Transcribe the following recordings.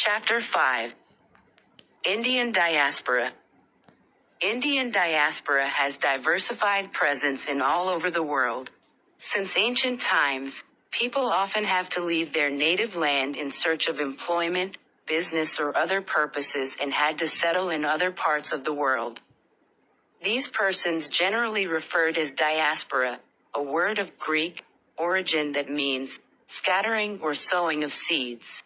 Chapter 5. Indian Diaspora. Indian diaspora has diversified presence in all over the world. Since ancient times, people often have to leave their native land in search of employment, business or other purposes and had to settle in other parts of the world. These persons generally referred as diaspora, a word of Greek origin that means scattering or sowing of seeds.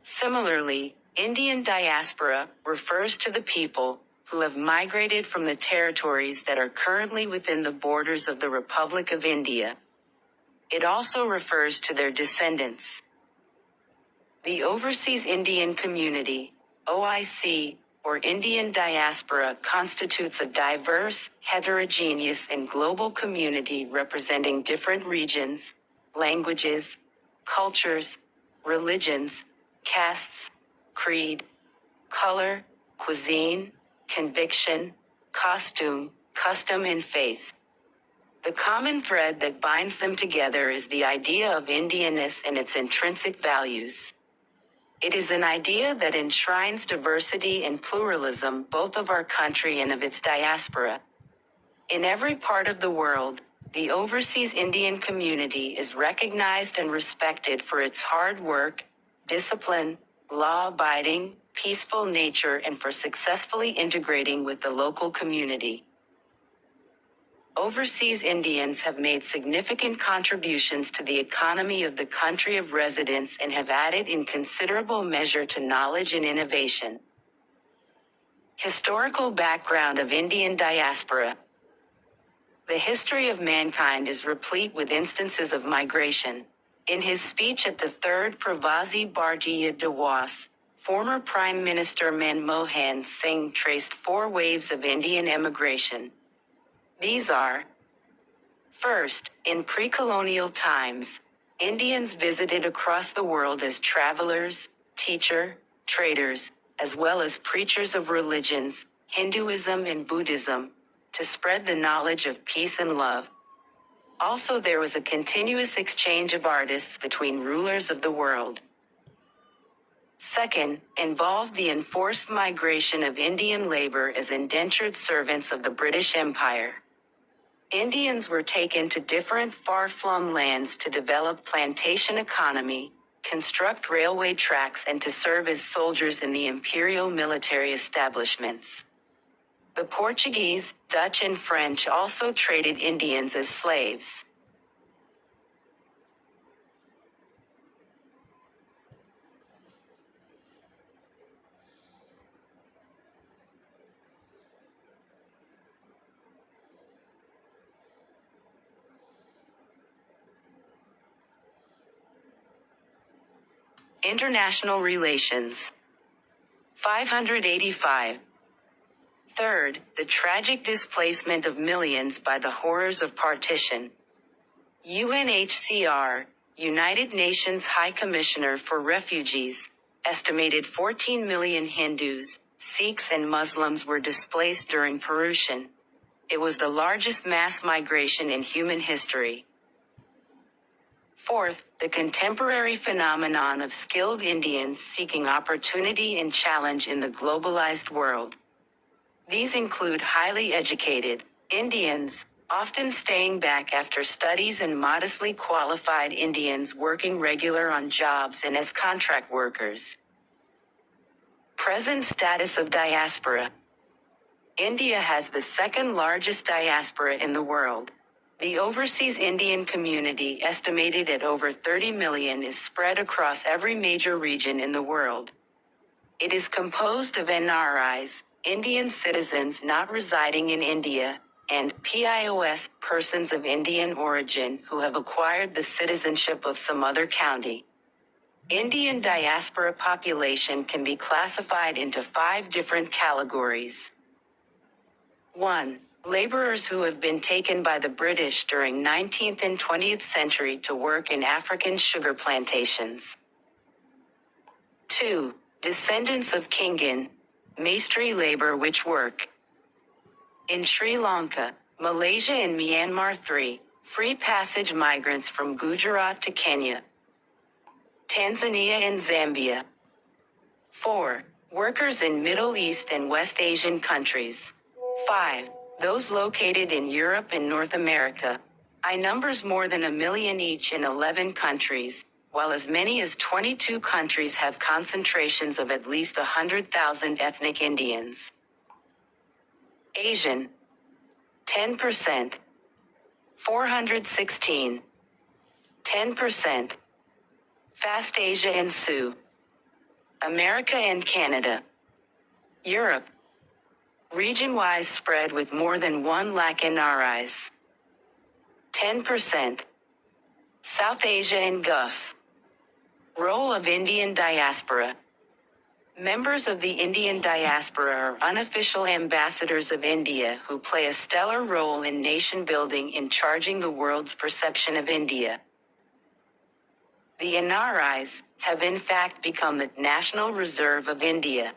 Similarly, Indian diaspora refers to the people who have migrated from the territories that are currently within the borders of the Republic of India. It also refers to their descendants. The Overseas Indian Community, OIC, or Indian diaspora constitutes a diverse, heterogeneous and global community representing different regions, languages, cultures, religions, castes, creed, color, cuisine, conviction, costume, custom and faith. The common thread that binds them together is the idea of Indianness and its intrinsic values. It is an idea that enshrines diversity and pluralism both of our country and of its diaspora. In every part of the world, the overseas Indian community is recognized and respected for its hard work, discipline, law-abiding, peaceful nature and for successfully integrating with the local community. Overseas Indians have made significant contributions to the economy of the country of residence and have added in considerable measure to knowledge and innovation. Historical background of Indian diaspora. The history of mankind is replete with instances of migration. In his speech at the Third Pravasi Bharatiya Diwas, former Prime Minister Manmohan Singh traced 4 waves of Indian emigration. These are: first, in pre-colonial times, Indians visited across the world as travelers, teachers, traders, as well as preachers of religions, Hinduism and Buddhism, to spread the knowledge of peace and love. Also, there was a continuous exchange of artists between rulers of the world. Second, involved the enforced migration of Indian labor as indentured servants of the British Empire. Indians were taken to different far-flung lands to develop plantation economy, construct railway tracks and to serve as soldiers in the imperial military establishments. The Portuguese, Dutch and French also traded Indians as slaves. International relations. 585. Third, the tragic displacement of millions by the horrors of partition. UNHCR, United Nations High Commissioner for Refugees, estimated 14 million Hindus, Sikhs and Muslims were displaced during Parution. It was the largest mass migration in human history. Fourth, the contemporary phenomenon of skilled Indians seeking opportunity and challenge in the globalized world. These include highly educated Indians, often staying back after studies, and modestly qualified Indians working regular on jobs and as contract workers. Present status of diaspora. India has the second largest diaspora in the world. The overseas Indian community, estimated at over 30 million, is spread across every major region in the world. It is composed of NRIs, Indian citizens not residing in India, and PIOS, persons of Indian origin who have acquired the citizenship of some other county. Indian diaspora population can be classified into 5 different categories. 1. Laborers who have been taken by the British during 19th and 20th century to work in African sugar plantations. 2. Descendants of Kingan, Maistri labor which work in Sri Lanka, Malaysia and Myanmar. 3. Free passage migrants from Gujarat to Kenya, Tanzania and Zambia. 4. Workers in Middle East and West Asian countries. 5. Those located in Europe and North America. I numbers more than 1 million each in 11 countries, while as many as 22 countries have concentrations of at least 100,000 ethnic Indians. Asian. 10%. 416. 10%. Fast Asia and Sioux. America and Canada. Europe. Region-wise spread with more than 1 lakh NRIs. 10%. South Asia and Gulf. Role of Indian diaspora. Members of the Indian diaspora are unofficial ambassadors of India who play a stellar role in nation building in charging the world's perception of India. The NRIs have in fact become the national reserve of India.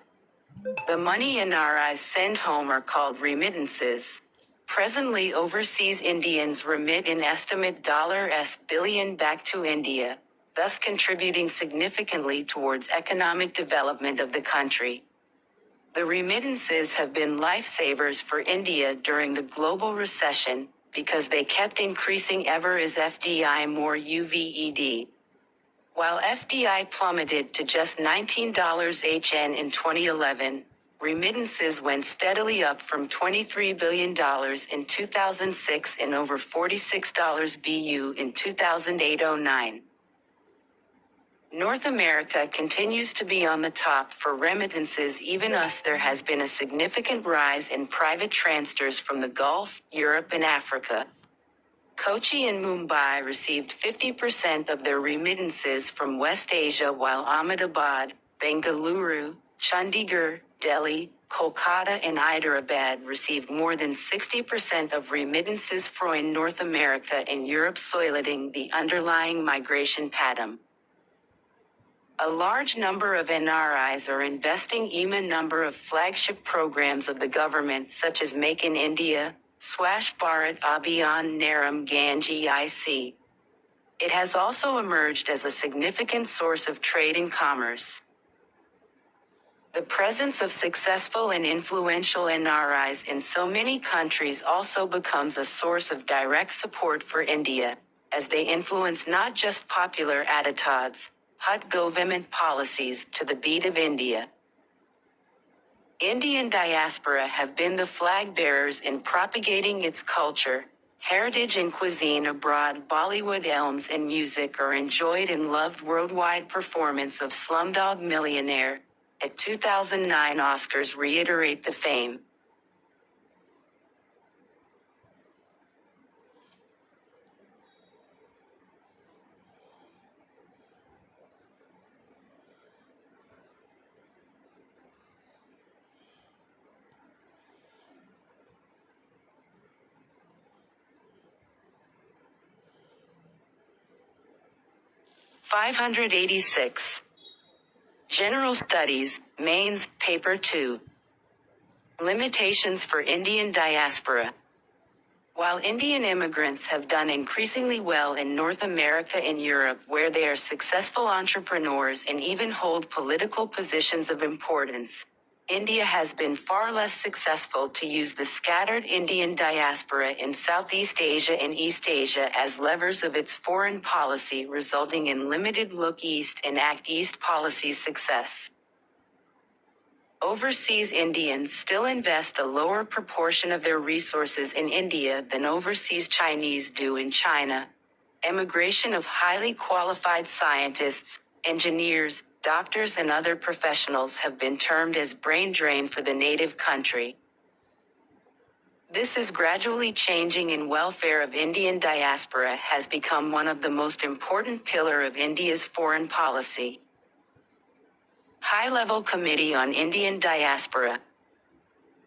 The money NRIs send home are called remittances. Presently overseas Indians remit an estimate $S billion back to India, thus contributing significantly towards economic development of the country. The remittances have been lifesavers for India during the global recession, because they kept increasing ever as FDI more UVED. While FDI plummeted to just $19 HN in 2011, remittances went steadily up from $23 billion in 2006 and over $46 BU in 2008-09. North America continues to be on the top for remittances. Even us, there has been a significant rise in private transfers from the Gulf, Europe and Africa. Kochi and Mumbai received 50% of their remittances from West Asia, while Ahmedabad, Bengaluru, Chandigarh, Delhi, Kolkata and Hyderabad received more than 60% of remittances from North America and Europe, highlighting the underlying migration pattern. A large number of NRIs are investing in a number of flagship programs of the government, such as Make in India, Swachh Bharat Abhiyan, Naram Ganji IC. It has also emerged as a significant source of trade and commerce. The presence of successful and influential NRIs in so many countries also becomes a source of direct support for India, as they influence not just popular attitudes, but government policies to the beat of India. Indian diaspora have been the flag bearers in propagating its culture, heritage and cuisine abroad. Bollywood films and music are enjoyed and loved worldwide. Performance of Slumdog Millionaire at 2009 Oscars reiterate the fame. (586). General Studies, Mains, Paper 2. Limitations for Indian diaspora. While Indian immigrants have done increasingly well in North America and Europe, where they are successful entrepreneurs and even hold political positions of importance, India has been far less successful to use the scattered Indian diaspora in Southeast Asia and East Asia as levers of its foreign policy, resulting in limited Look East and Act East policy success. Overseas Indians still invest a lower proportion of their resources in India than overseas Chinese do in China. Emigration of highly qualified scientists, engineers, doctors and other professionals have been termed as brain drain for the native country. This is gradually changing, and welfare of Indian diaspora has become one of the most important pillars of India's foreign policy. High-level Committee on Indian Diaspora.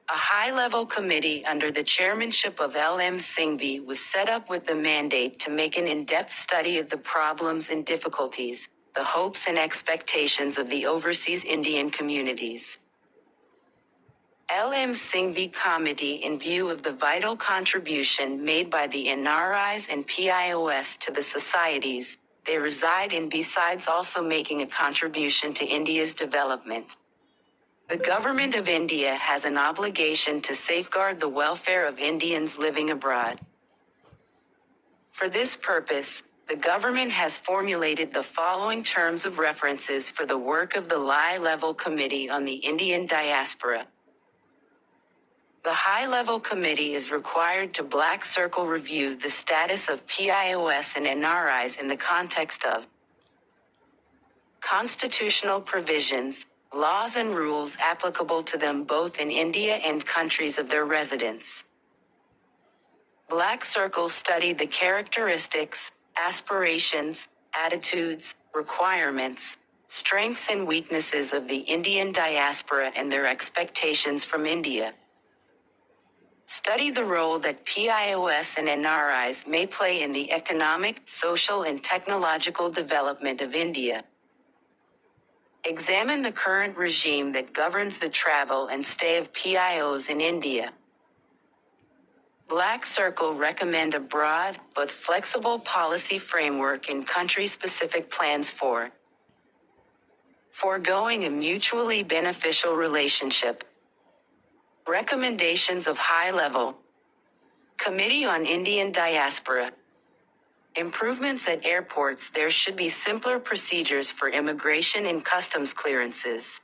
A high-level committee under the chairmanship of L.M. Singhvi was set up with the mandate to make an in-depth study of the problems and difficulties, the hopes and expectations of the overseas Indian communities. L.M. Singhvi Committee, in view of the vital contribution made by the NRIs and PIOS to the societies, they reside in besides also making a contribution to India's development. The government of India has an obligation to safeguard the welfare of Indians living abroad. For this purpose, the government has formulated the following terms of references for the work of the High-Level Committee on the Indian Diaspora. The High-Level Committee is required to black circle review the status of PIOS and NRIs in the context of constitutional provisions, laws and rules applicable to them both in India and countries of their residence. Black Circle studied the characteristics, aspirations, attitudes, requirements, strengths and weaknesses of the Indian diaspora and their expectations from India. Study the role that PIOS and NRIs may play in the economic, social and technological development of India. Examine the current regime that governs the travel and stay of PIOs in India. Black Circle recommend a broad but flexible policy framework in country-specific plans for foregoing a mutually beneficial relationship. Recommendations of High-Level Committee on Indian Diaspora. Improvements at airports. There should be simpler procedures for immigration and customs clearances.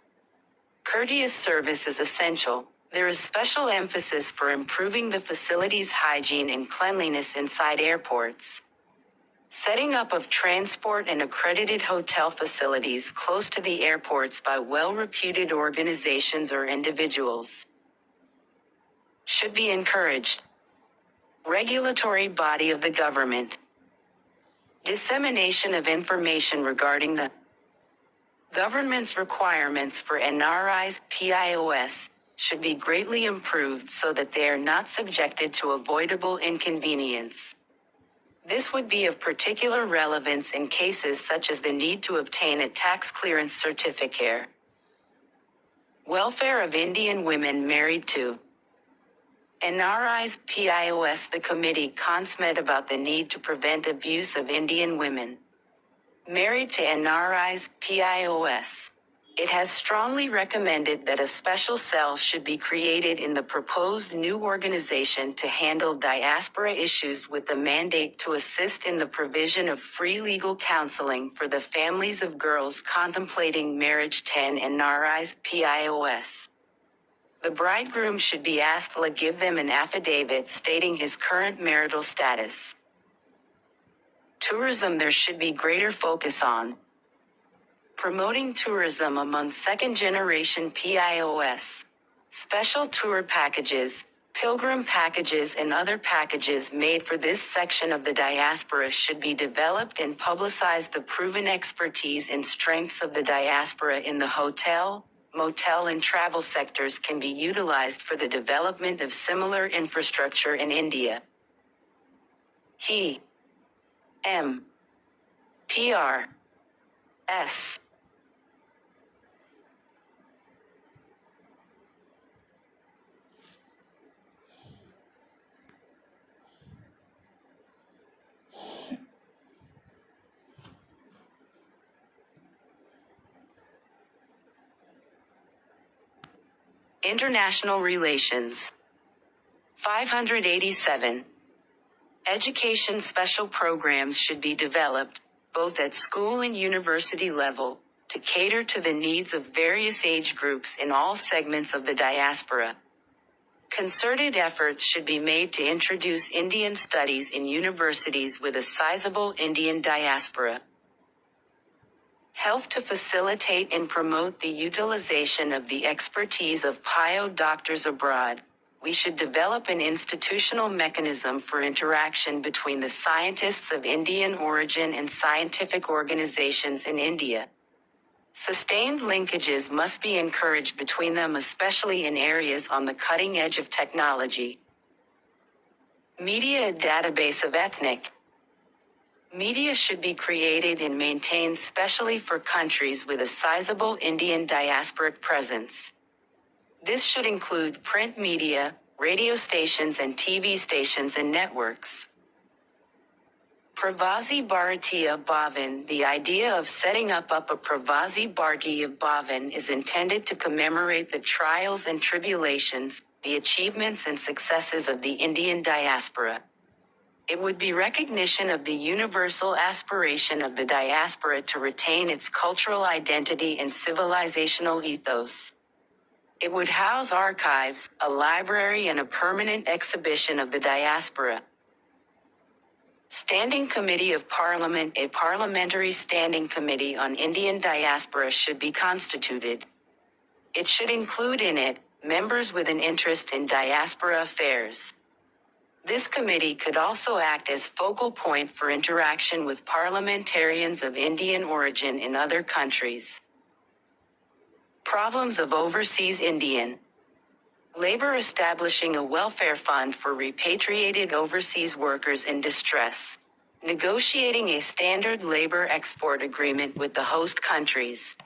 Courteous service is essential. There is special emphasis for improving the facilities' hygiene and cleanliness inside airports. Setting up of transport and accredited hotel facilities close to the airports by well-reputed organizations or individuals should be encouraged. Regulatory body of the government. Dissemination of information regarding the government's requirements for NRIs, PIOS, should be greatly improved so that they are not subjected to avoidable inconvenience. This would be of particular relevance in cases such as the need to obtain a tax clearance certificate. Welfare of Indian women married to NRIs, PIOS. The committee consmet about the need to prevent abuse of Indian women married to NRIs, PIOS. It has strongly recommended that a special cell should be created in the proposed new organization to handle diaspora issues with the mandate to assist in the provision of free legal counseling for the families of girls contemplating marriage to NRIs, PIOS. The bridegroom should be asked to give them an affidavit stating his current marital status. Tourism. There should be greater focus on promoting tourism among second-generation PIOS. Special tour packages, pilgrim packages and other packages made for this section of the diaspora should be developed and publicized. The proven expertise and strengths of the diaspora in the hotel, motel and travel sectors can be utilized for the development of similar infrastructure in India. PRS. International Relations. 587. Education special programs should be developed, both at school and university level, to cater to the needs of various age groups in all segments of the diaspora. Concerted efforts should be made to introduce Indian studies in universities with a sizable Indian diaspora. Help to facilitate and promote the utilization of the expertise of PIO doctors abroad. We should develop an institutional mechanism for interaction between the scientists of Indian origin and scientific organizations in India. Sustained linkages must be encouraged between them, especially in areas on the cutting edge of technology. Media. A database of ethnic media should be created and maintained specially for countries with a sizable Indian diasporic presence. This should include print media, radio stations and TV stations and networks. Pravasi Bharatiya Bhavan. The idea of setting up a Pravasi Bharatiya Bhavan is intended to commemorate the trials and tribulations, the achievements and successes of the Indian diaspora. It would be recognition of the universal aspiration of the diaspora to retain its cultural identity and civilizational ethos. It would house archives, a library and a permanent exhibition of the diaspora. Standing Committee of Parliament. A parliamentary standing committee on Indian diaspora should be constituted. It should include in it members with an interest in diaspora affairs. This committee could also act as focal point for interaction with parliamentarians of Indian origin in other countries. Problems of overseas Indian labor. Establishing a welfare fund for repatriated overseas workers in distress. Negotiating a standard labor export agreement with the host countries.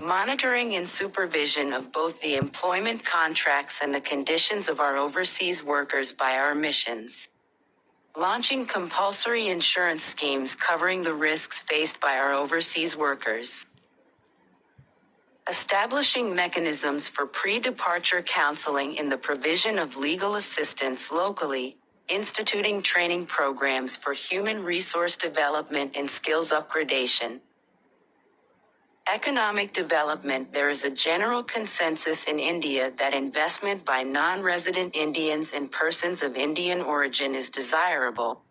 Monitoring and supervision of both the employment contracts and the conditions of our overseas workers by our missions. Launching compulsory insurance schemes covering the risks faced by our overseas workers. Establishing mechanisms for pre-departure counseling in the provision of legal assistance locally, instituting training programs for human resource development and skills upgradation. Economic development. There is a general consensus in India that investment by non-resident Indians and persons of Indian origin is desirable.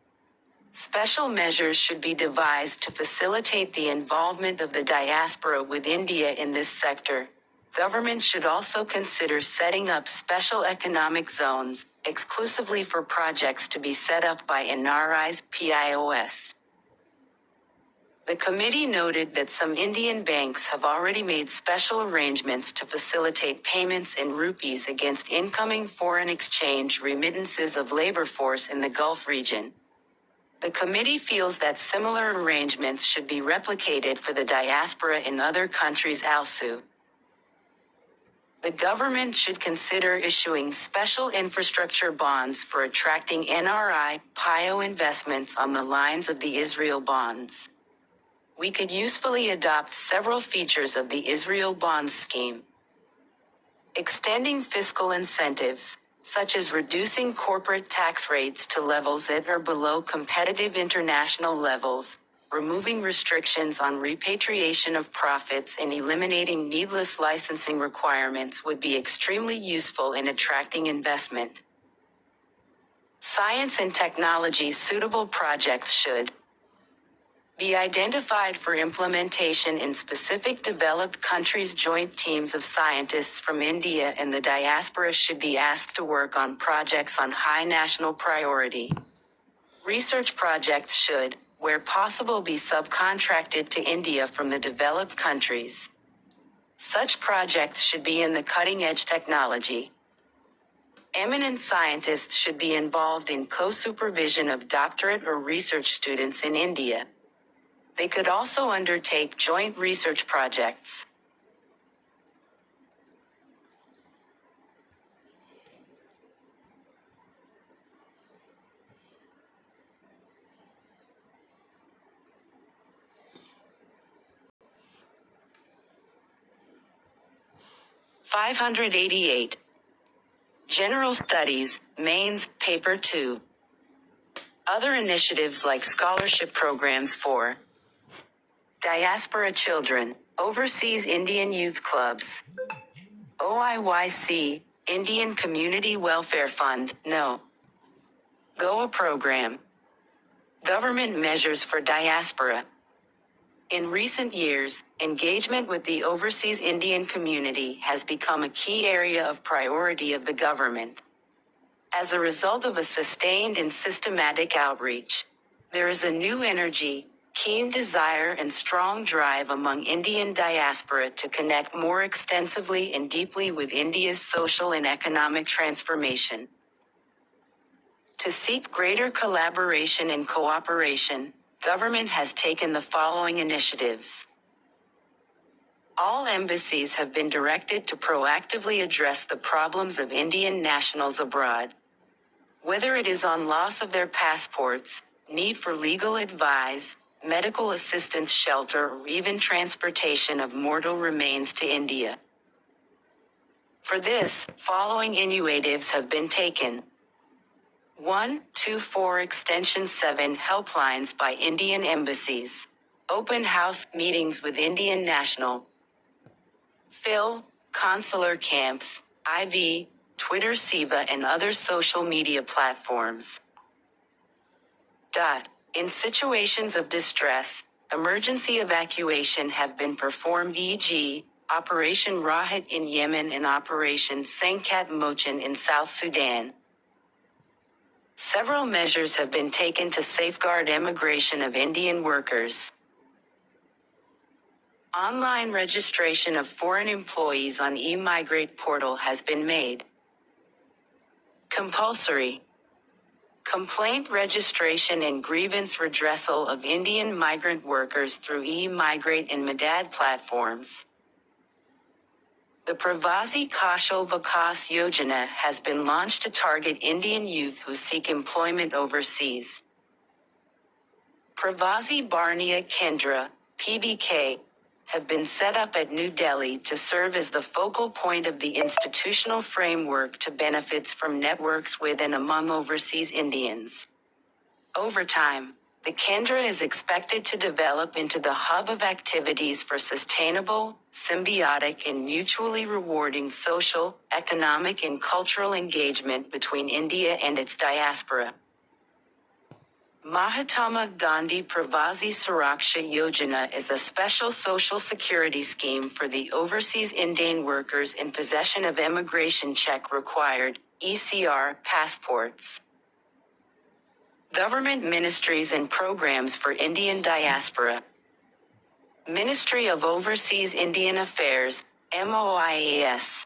Special measures should be devised to facilitate the involvement of the diaspora with India in this sector. Government should also consider setting up special economic zones, exclusively for projects to be set up by NRIs, PIOS. The committee noted that some Indian banks have already made special arrangements to facilitate payments in rupees against incoming foreign exchange remittances of labor force in the Gulf region. The committee feels that similar arrangements should be replicated for the diaspora in other countries also. The government should consider issuing special infrastructure bonds for attracting NRI, PIO investments on the lines of the Israel bonds. We could usefully adopt several features of the Israel bonds scheme. Extending fiscal incentives, such as reducing corporate tax rates to levels at or below competitive international levels, removing restrictions on repatriation of profits and eliminating needless licensing requirements would be extremely useful in attracting investment. Science and technology. Suitable projects should be identified for implementation in specific developed countries. Joint teams of scientists from India and the diaspora should be asked to work on projects on high national priority. Research projects should, where possible, be subcontracted to India from the developed countries. Such projects should be in the cutting-edge technology. Eminent scientists should be involved in co-supervision of doctorate or research students in India. They could also undertake joint research projects. (588) General Studies, Mains, Paper 2. Other initiatives like scholarship programs for diaspora children, overseas Indian youth clubs, OIYC, Indian Community Welfare Fund, No. GOA program. Government measures for diaspora. In recent years, engagement with the overseas Indian community has become a key area of priority of the government. As a result of a sustained and systematic outreach, there is a new energy, keen desire and strong drive among Indian diaspora to connect more extensively and deeply with India's social and economic transformation. To seek greater collaboration and cooperation, government has taken the following initiatives. All embassies have been directed to proactively address the problems of Indian nationals abroad. Whether it is on loss of their passports, need for legal advice, medical assistance, shelter, or even transportation of mortal remains to India. For this, following initiatives have been taken. 124 Extension 7 helplines by Indian embassies. Open house meetings with Indian national. Phil, consular camps, IV, Twitter, Siva, and other social media platforms. In situations of distress, emergency evacuation have been performed, e.g., Operation Rahat in Yemen and Operation Sankat Mochan in South Sudan. Several measures have been taken to safeguard immigration of Indian workers. Online registration of foreign employees on e-migrate portal has been made compulsory. Complaint registration and grievance redressal of Indian migrant workers through e-migrate and Madad platforms. The Pravasi Kaushal Vikas Yojana has been launched to target Indian youth who seek employment overseas. Pravasi Bharaniya Kendra, PBK, have been set up at New Delhi to serve as the focal point of the institutional framework to benefits from networks with and among overseas Indians. Over time, the Kendra is expected to develop into the hub of activities for sustainable, symbiotic, and mutually rewarding social, economic, and cultural engagement between India and its diaspora. Mahatma Gandhi Pravasi Suraksha Yojana is a special social security scheme for the overseas Indian workers in possession of immigration check required, ECR, passports. Government ministries and programs for Indian diaspora. Ministry of Overseas Indian Affairs, MOIAS.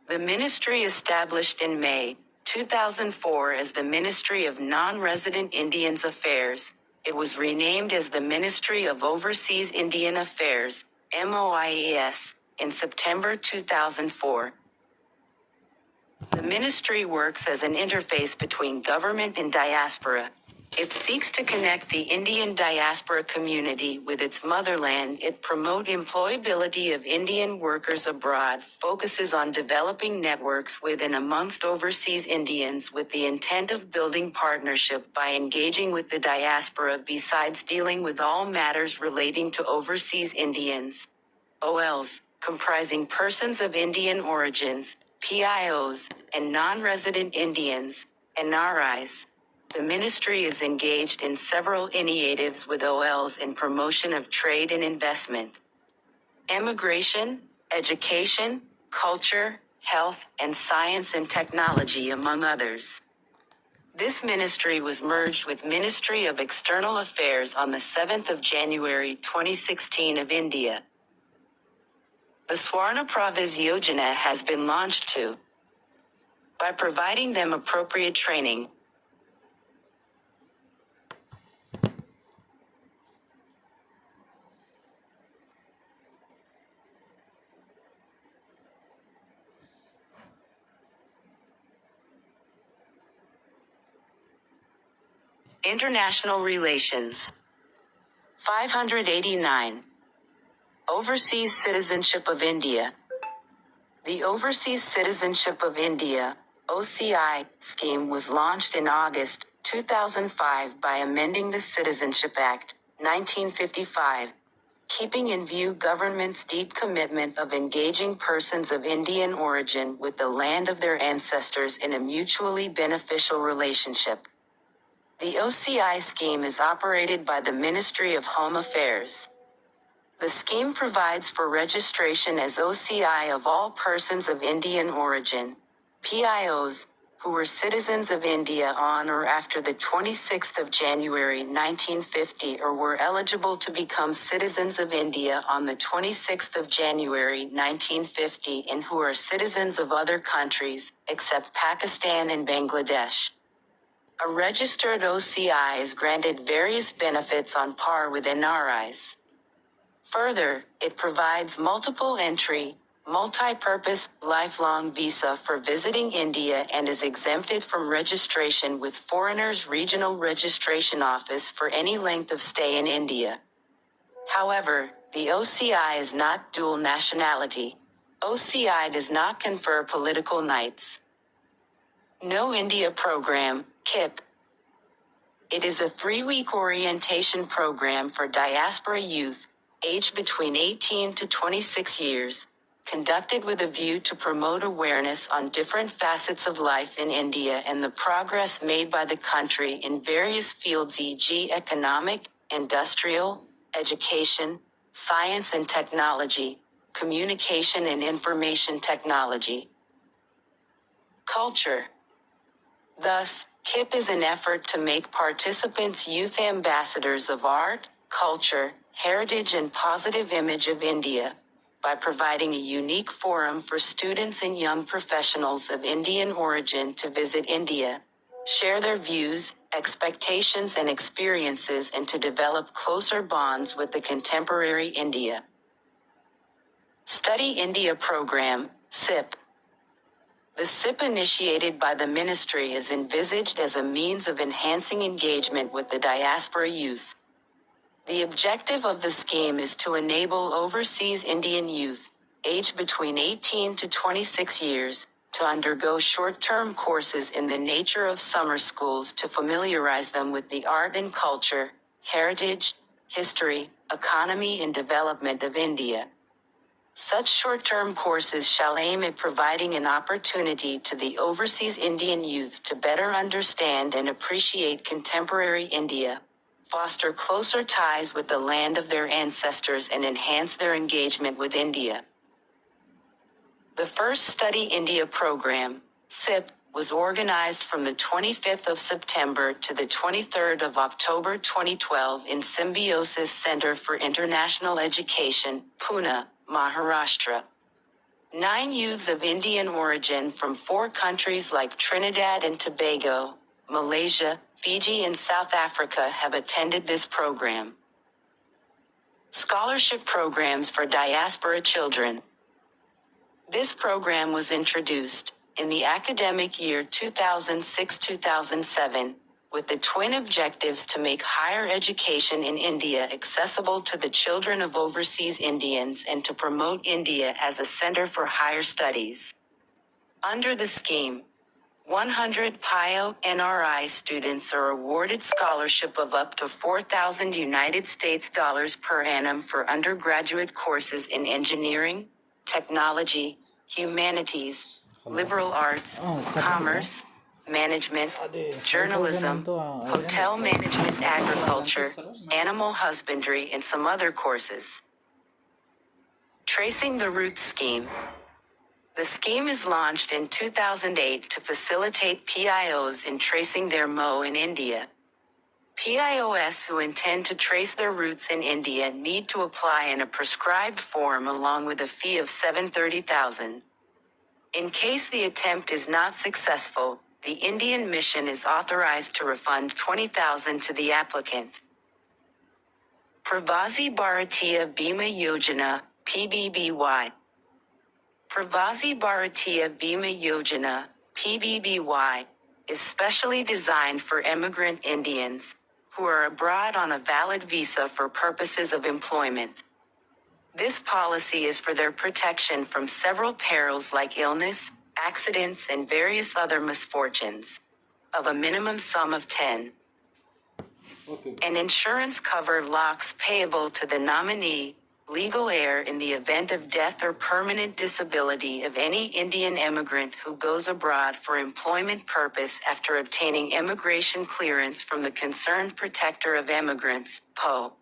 The ministry established in May 2004 as the Ministry of Non-Resident Indians Affairs, it was renamed as the Ministry of Overseas Indian Affairs, MOIAS, in September 2004. The ministry works as an interface between government and diaspora. It seeks to connect the Indian diaspora community with its motherland. It promotes employability of Indian workers abroad, focuses on developing networks with and amongst overseas Indians with the intent of building partnership by engaging with the diaspora besides dealing with all matters relating to overseas Indians. OLs, comprising persons of Indian origins, PIOs, and non-resident Indians, NRIs. The ministry is engaged in several initiatives with OLs in promotion of trade and investment, immigration, education, culture, health, and science and technology, among others. This ministry was merged with Ministry of External Affairs on the 7th of January 2016 of India. The Swarna Pravis Yojana has been launched too. By providing them appropriate training, International Relations. 589. Overseas Citizenship of India. The Overseas Citizenship of India, OCI, scheme was launched in August 2005 by amending the Citizenship Act, 1955, keeping in view government's deep commitment of engaging persons of Indian origin with the land of their ancestors in a mutually beneficial relationship. The OCI scheme is operated by the Ministry of Home Affairs. The scheme provides for registration as OCI of all persons of Indian origin, PIOs, who were citizens of India on or after the 26th of January 1950 or were eligible to become citizens of India on the 26th of January 1950 and who are citizens of other countries, except Pakistan and Bangladesh. A registered OCI is granted various benefits on par with NRIs. Further, it provides multiple entry, multi-purpose, lifelong visa for visiting India and is exempted from registration with Foreigners Regional Registration Office for any length of stay in India. However, the OCI is not dual nationality. OCI does not confer political rights. No India Program, KIP. It is a 3-week orientation program for diaspora youth, aged between 18 to 26 years, conducted with a view to promote awareness on different facets of life in India and the progress made by the country in various fields, e.g. economic, industrial, education, science and technology, communication and information technology. Culture. Thus, KIP is an effort to make participants youth ambassadors of art, culture, heritage and positive image of India, by providing a unique forum for students and young professionals of Indian origin to visit India, share their views, expectations and experiences and to develop closer bonds with the contemporary India. Study India Program, SIP. The SIP initiated by the ministry is envisaged as a means of enhancing engagement with the diaspora youth. The objective of the scheme is to enable overseas Indian youth, aged between 18 to 26 years, to undergo short-term courses in the nature of summer schools to familiarize them with the art and culture, heritage, history, economy and development of India. Such short-term courses shall aim at providing an opportunity to the overseas Indian youth to better understand and appreciate contemporary India, foster closer ties with the land of their ancestors and enhance their engagement with India. The first Study India program, SIP, was organized from the 25th of September to the 23rd of October 2012 in Symbiosis Center for International Education, Pune, Maharashtra. 9 youths of Indian origin from 4 countries like Trinidad and Tobago, Malaysia, Fiji and South Africa have attended this program. Scholarship programs for diaspora children. This program was introduced in the academic year 2006-2007, with the twin objectives to make higher education in India accessible to the children of overseas Indians and to promote India as a center for higher studies. Under the scheme, 100 PIO NRI students are awarded scholarship of up to $4,000 United States dollars per annum for undergraduate courses in engineering, technology, humanities, liberal arts, commerce, management, journalism, hotel management, agriculture, animal husbandry, and some other courses. Tracing the Roots Scheme. The scheme is launched in 2008 to facilitate PIOs in tracing their MO in India. PIOs who intend to trace their roots in India need to apply in a prescribed form along with a fee of $730,000. In case the attempt is not successful, the Indian mission is authorized to refund $20,000 to the applicant. Pravasi Bharatiya Bima Yojana, PBBY. Pravasi Bharatiya Bima Yojana, PBBY, is specially designed for immigrant Indians who are abroad on a valid visa for purposes of employment. This policy is for their protection from several perils like illness, accidents and various other misfortunes, of a minimum sum of 10. An insurance cover locks payable to the nominee, legal heir in the event of death or permanent disability of any Indian immigrant who goes abroad for employment purpose after obtaining immigration clearance from the concerned protector of immigrants, PO.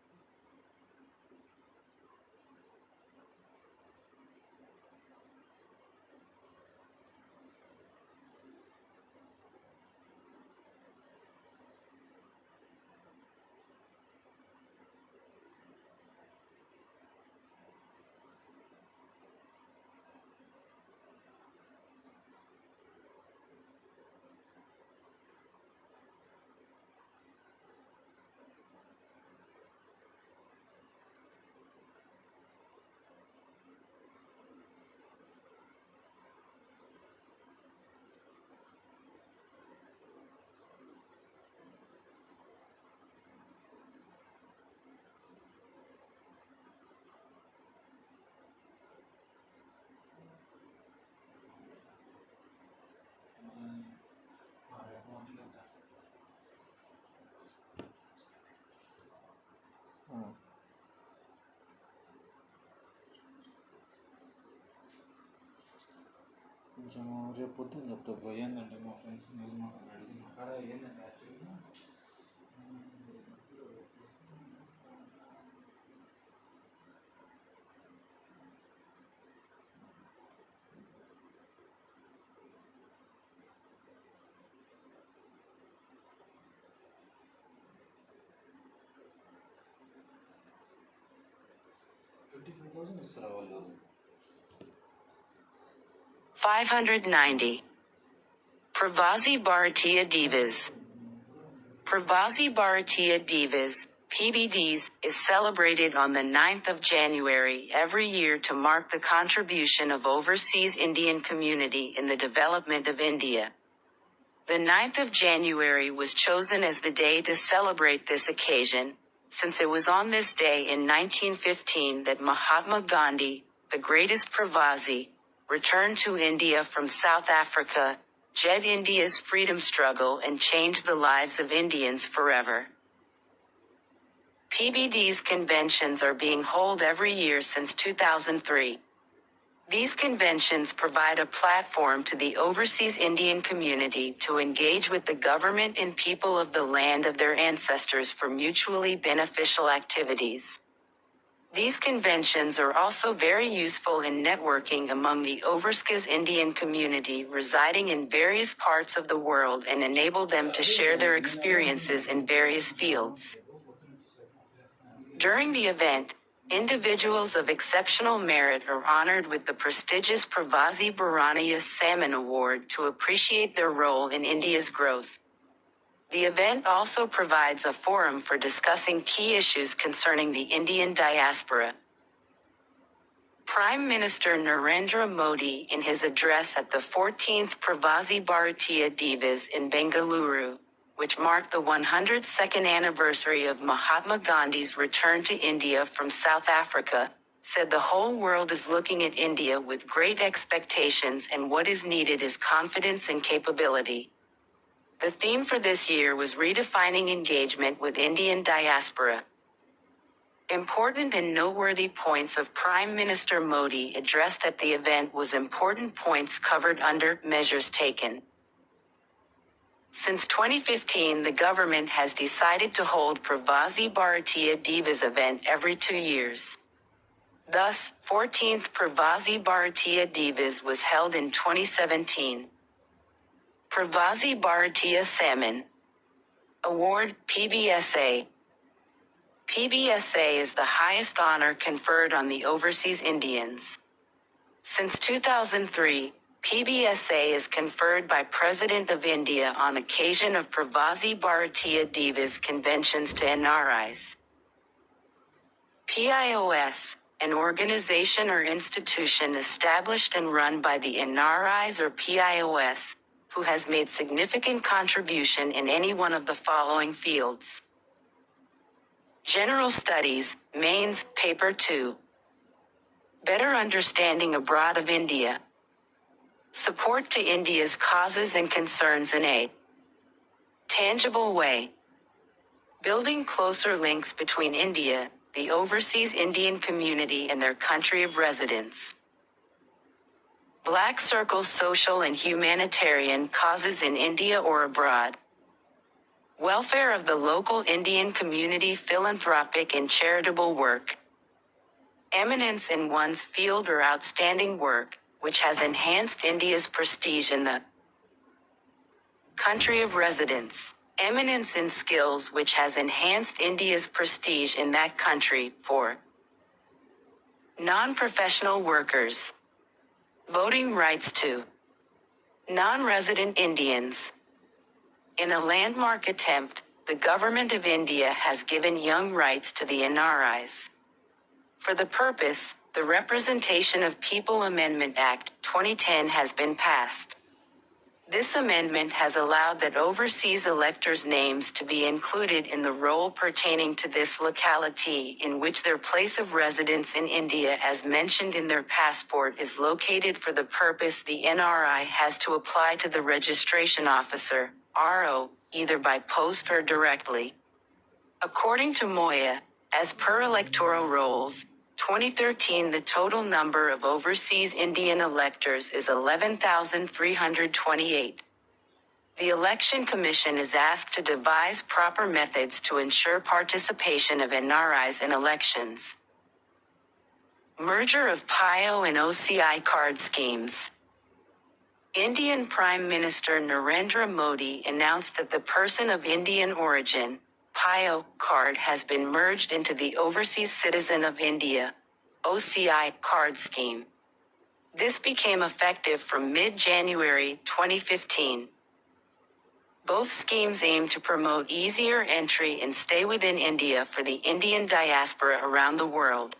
కొంచెము రేపు పొద్దున్న చెప్తా bro. ఏంటంటే మా friends నిర్మాణం అడిగిన అక్కడ ఏంటంటే యాక్చువల్గా 25,000 ఇస్తారా వాళ్ళు? 590. Pravasi Bharatiya Divas. Pravasi Bharatiya Divas, PBDs, is celebrated on the 9th of January every year to mark the contribution of overseas Indian community in the development of India. The 9th of January was chosen as the day to celebrate this occasion, since it was on this day in 1915 that Mahatma Gandhi, the greatest Pravasi, returned to India from South Africa, led India's freedom struggle and changed the lives of Indians forever. PBD's conventions are being held every year since 2003. These conventions provide a platform to the overseas Indian community to engage with the government and people of the land of their ancestors for mutually beneficial activities. These conventions are also very useful in networking among the overseas Indian community residing in various parts of the world and enable them to share their experiences in various fields. During the event, individuals of exceptional merit are honored with the prestigious Pravasi Bharatiya Salman Award to appreciate their role in India's growth. The event also provides a forum for discussing key issues concerning the Indian diaspora. Prime Minister Narendra Modi, in his address at the 14th Pravasi Bharatiya Divas in Bengaluru, which marked the 102nd anniversary of Mahatma Gandhi's return to India from South Africa, said the whole world is looking at India with great expectations and what is needed is confidence and capability. The theme for this year was redefining engagement with Indian diaspora. Important and noteworthy points of Prime Minister Modi addressed at the event was important points covered under measures taken. Since 2015, the government has decided to hold Pravasi Bharatiya Divas event every 2 years. Thus, 14th Pravasi Bharatiya Divas was held in 2017. Pravasi Bharatiya Salman Award, PBSA. PBSA is the highest honor conferred on the overseas Indians. Since 2003, PBSA is conferred by President of India on occasion of Pravasi Bharatiya Divas conventions to NRIs. PIOS, an organization or institution established and run by the NRIs or PIOS, who has made significant contribution in any one of the following fields. General Studies, Mains, Paper 2. Better Understanding Abroad of India. Support to India's causes and concerns in a tangible way. Building closer links between India, the overseas Indian community and their country of residence. Black Circle Social and Humanitarian Causes in India or Abroad. Welfare of the local Indian community, philanthropic and charitable work. Eminence in one's field or outstanding work, which has enhanced India's prestige in the country of residence. Eminence in skills which has enhanced India's prestige in that country, for non-professional workers. Voting rights to non-resident Indians. In a landmark attempt, the government of India has given young rights to the NRIs. For the purpose, the Representation of People Amendment Act, 2010 has been passed. This amendment has allowed that overseas electors' names to be included in the roll pertaining to this locality in which their place of residence in India as mentioned in their passport is located. For the purpose, the NRI has to apply to the registration officer, RO, either by post or directly. According to Moya, as per electoral rolls, 2013, the total number of overseas Indian electors is 11,328. The Election Commission is asked to devise proper methods to ensure participation of NRIs in elections. Merger of PIO and OCI card schemes. Indian Prime Minister Narendra Modi announced that the person of Indian origin, PIO, card has been merged into the Overseas Citizen of India, OCI, card scheme. This became effective from mid-January 2015. Both schemes aim to promote easier entry and stay within India for the Indian diaspora around the world.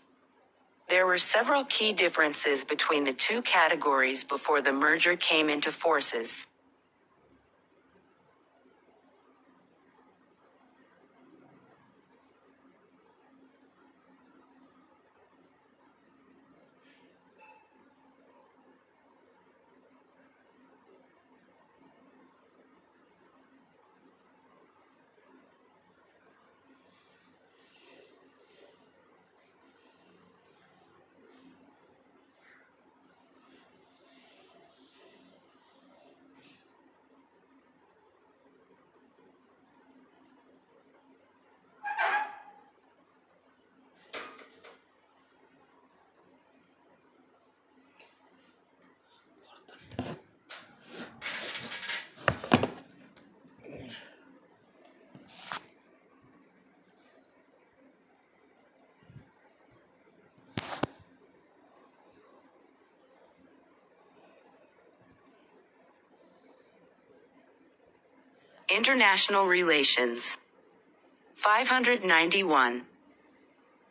There were several key differences between the two categories before the merger came into forces. International Relations. 591.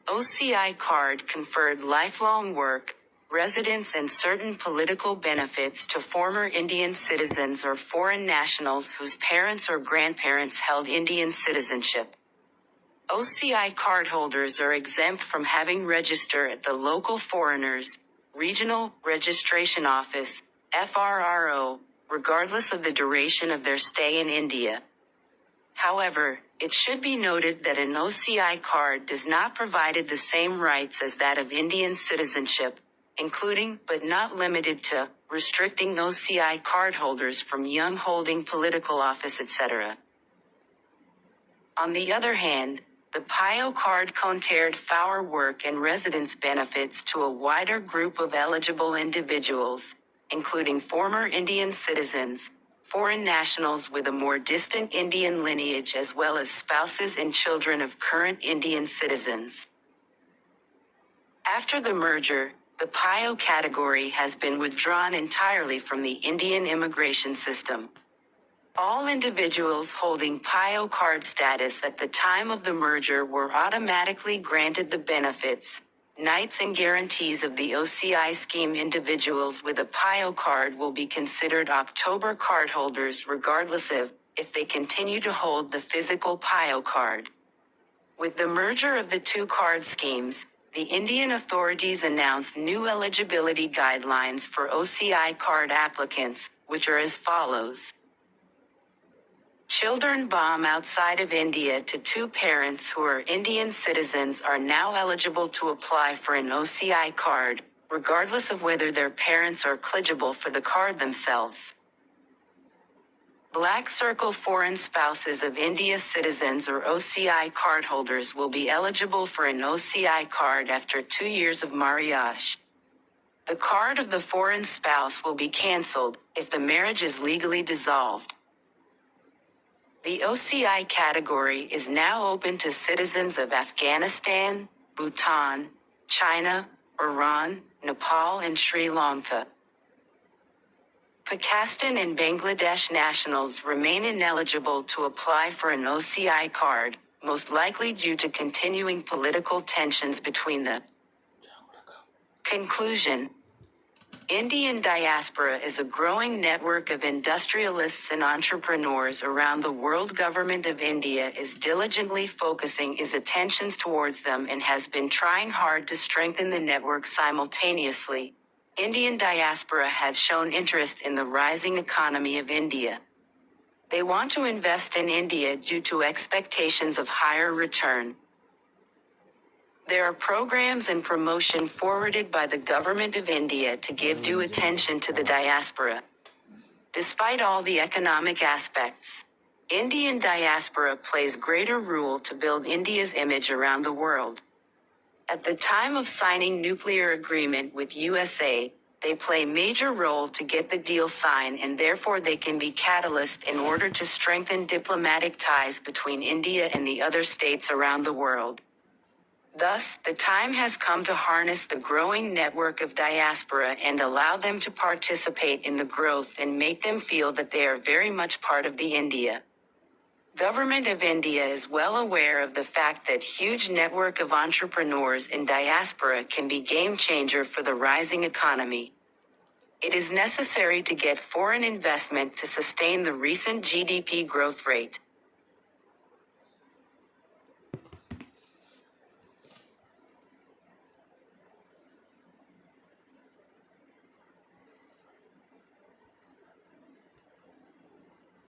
OCI card conferred lifelong work, residence and certain political benefits to former Indian citizens or foreign nationals whose parents or grandparents held Indian citizenship. OCI cardholders are exempt from having register at the local Foreigners, Regional Registration Office, FRRO, regardless of the duration of their stay in India. However, it should be noted that an OCI card does not provide the same rights as that of Indian citizenship, including, but not limited to, restricting OCI cardholders from young holding political office etc. On the other hand, the PIO card conferred FOUR work and residence benefits to a wider group of eligible individuals, including former Indian citizens, foreign nationals with a more distant Indian lineage as well as spouses and children of current Indian citizens. After the merger, the PIO category has been withdrawn entirely from the Indian immigration system. All individuals holding PIO card status at the time of the merger were automatically granted the benefits, rights and guarantees of the OCI scheme. Individuals with a PIO card will be considered October cardholders regardless of if they continue to hold the physical PIO card. With the merger of the two card schemes, the Indian authorities announced new eligibility guidelines for OCI card applicants, which are as follows. Children born outside of India to two parents who are Indian citizens are now eligible to apply for an OCI card, regardless of whether their parents are eligible for the card themselves. Black Circle foreign spouses of India citizens or OCI cardholders will be eligible for an OCI card after 2 years of marriage. The card of the foreign spouse will be cancelled if the marriage is legally dissolved. The OCI category is now open to citizens of Afghanistan, Bhutan, China, Iran, Nepal and Sri Lanka. Pakistan and Bangladesh nationals remain ineligible to apply for an OCI card, most likely due to continuing political tensions between them. Conclusion. Indian diaspora is a growing network of industrialists and entrepreneurs around the world. Government of India is diligently focusing its attentions towards them and has been trying hard to strengthen the network simultaneously. Indian diaspora has shown interest in the rising economy of India. They want to invest in India due to expectations of higher return. There are programs and promotion forwarded by the government of India to give due attention to the diaspora. Despite all the economic aspects, Indian diaspora plays greater role to build India's image around the world. At the time of signing nuclear agreement with USA, they play major role to get the deal signed, and therefore they can be catalyst in order to strengthen diplomatic ties between India and the other states around the world. Thus, the time has come to harness the growing network of diaspora and allow them to participate in the growth and make them feel that they are very much part of the India. Government of India is well aware of the fact that huge network of entrepreneurs in diaspora can be game changer for the rising economy. It is necessary to get foreign investment to sustain the recent GDP growth rate.